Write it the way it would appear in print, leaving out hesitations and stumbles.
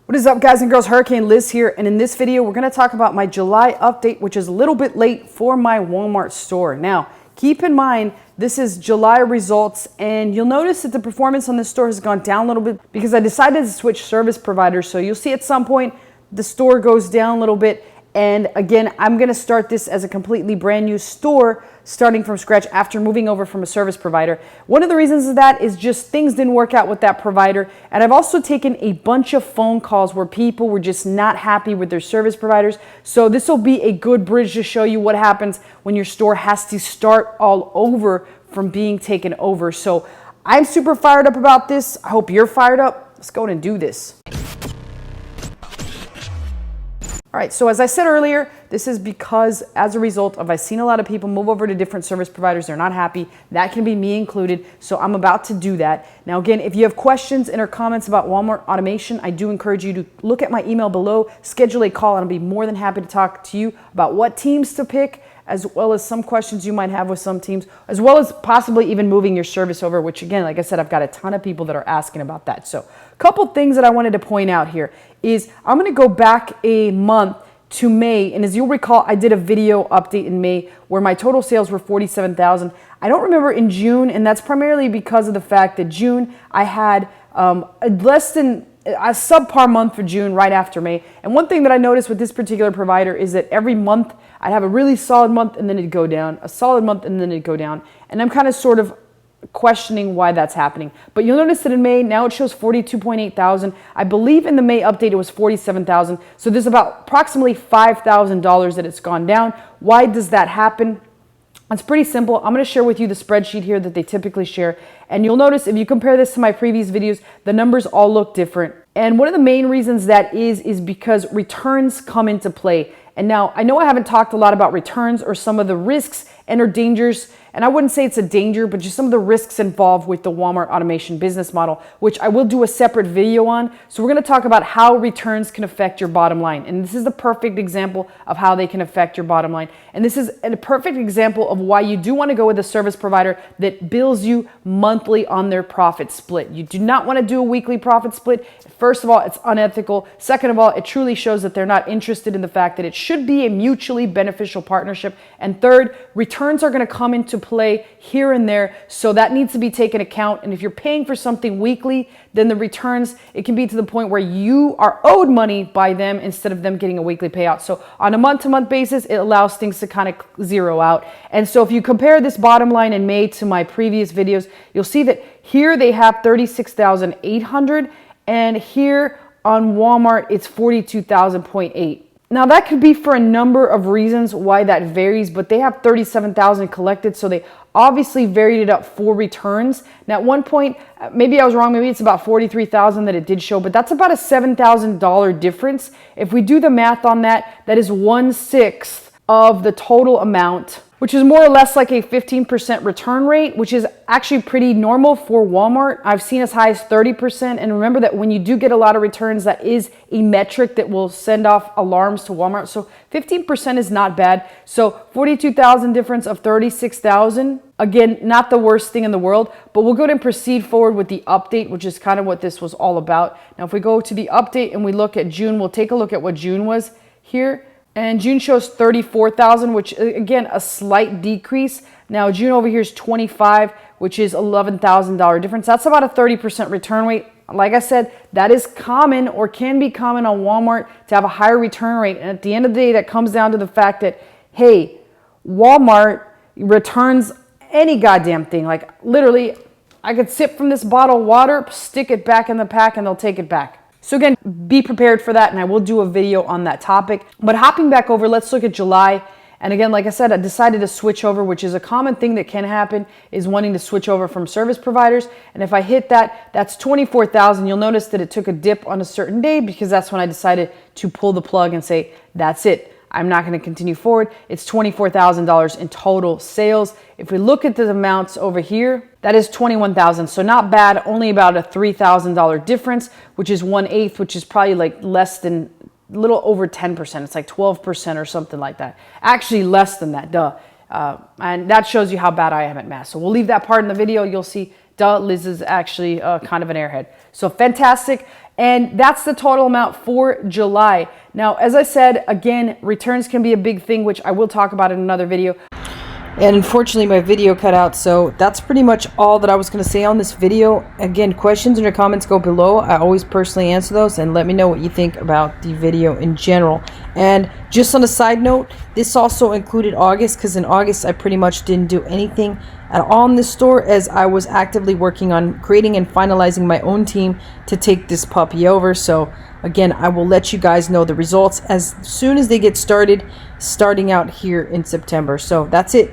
What is up, guys and girls? Hurricane Liz here, and in this video we're going to talk about my July update, which is a little bit late for my Walmart store. Now keep in mind this is July results, and you'll notice that the performance on this store has gone down a little bit because I decided to switch service providers. So you'll see at some point the store goes down a little bit, and again I'm going to start this as a completely brand new store starting from scratch after moving over from a service provider. One of the reasons of that is just things didn't work out with that provider, and I've also taken a bunch of phone calls where people were just not happy with their service providers. So this will be a good bridge to show you what happens when your store has to start all over from being taken over. So I'm super fired up about this. I hope you're fired up. Let's go and do this. All right, so as I said earlier, this is because as a result of I've seen a lot of people move over to different service providers. They're not happy. That can be me included. So I'm about to do that. Now, again, if you have questions and or comments about Walmart automation, I do encourage you to look at my email below, schedule a call, and I'll be more than happy to talk to you about what teams to pick, as well as some questions you might have with some teams, as well as possibly even moving your service over, which again, like I said, I've got a ton of people that are asking about that. So a couple things that I wanted to point out here is I'm going to go back a month to May, and as you'll recall, I did a video update in May where my total sales were 47,000. I don't remember in June, and that's primarily because of the fact that June I had less than a subpar month for June right after May. And one thing that I noticed with this particular provider is that every month I'd have a really solid month and then it'd go down, a solid month and then it'd go down. And I'm kind of sort of questioning why that's happening. But you'll notice that in May, now it shows 42.8 thousand. I believe in the May update it was 47,000. So there's about approximately $5,000 that it's gone down. Why does that happen? It's pretty simple. I'm going to share with you the spreadsheet here that they typically share. And you'll notice if you compare this to my previous videos, the numbers all look different. And one of the main reasons that is because returns come into play. And now I know I haven't talked a lot about returns or some of the risks and or dangers, and I wouldn't say it's a danger, but just some of the risks involved with the Walmart automation business model, which I will do a separate video on. So we're going to talk about how returns can affect your bottom line. And this is the perfect example of how they can affect your bottom line. And this is a perfect example of why you do want to go with a service provider that bills you monthly on their profit split. You do not want to do a weekly profit split. First of all, it's unethical. Second of all, it truly shows that they're not interested in the fact that it should be a mutually beneficial partnership. And third, returns are going to come into play here and there, so that needs to be taken account. And if you're paying for something weekly, then the returns, it can be to the point where you are owed money by them instead of them getting a weekly payout. So on a month-to-month basis, it allows things to kind of zero out. And so if you compare this bottom line in May to my previous videos, you'll see that here they have 36,800, and here on Walmart it's 42,000.8. Now that could be for a number of reasons why that varies, but they have 37,000 collected, so they obviously varied it up for returns. Now at one point, maybe I was wrong, maybe it's about 43,000 that it did show, but that's about a $7,000 difference. If we do the math on that, that is 1/6 of the total amount, which is more or less like a 15% return rate, which is actually pretty normal for Walmart. I've seen as high as 30%. And remember that when you do get a lot of returns, that is a metric that will send off alarms to Walmart. So 15% is not bad. So 42,000 difference of 36,000. Again, not the worst thing in the world, but we'll go ahead and proceed forward with the update, which is kind of what this was all about. Now, if we go to the update and we look at June, we'll take a look at what June was here. And June shows 34,000, which again, a slight decrease. Now June over here is 25, which is $11,000 difference. That's about a 30% return rate. Like I said, that is common or can be common on Walmart to have a higher return rate. And at the end of the day, that comes down to the fact that, hey, Walmart returns any goddamn thing. Like literally, I could sip from this bottle of water, stick it back in the pack, and they'll take it back. So again, be prepared for that, and I will do a video on that topic. But hopping back over, let's look at July. And again, like I said, I decided to switch over, which is a common thing that can happen, is wanting to switch over from service providers. And if I hit that, that's 24,000. You'll notice that it took a dip on a certain day because that's when I decided to pull the plug and say, that's it. I'm not going to continue forward. It's $24,000 in total sales. If we look at the amounts over here, that is 21,000. So not bad, only about a $3,000 difference, which is 1/8, which is probably like less than, a little over 10%. It's like 12% or something like that. Actually less than that, duh. And that shows you how bad I am at math. So we'll leave that part in the video. You'll see, duh, Liz is actually kind of an airhead. So fantastic. And that's the total amount for July. Now, as I said, again, returns can be a big thing, which I will talk about in another video. And unfortunately, my video cut out, so that's pretty much all that I was going to say on this video. Again, questions in your comments go below. I always personally answer those, and let me know what you think about the video in general. And just on a side note, this also included August, because in August I pretty much didn't do anything at all in this store, as I was actively working on creating and finalizing my own team to take this puppy over. So again, I will let you guys know the results as soon as they get started, starting out here in September. So that's it.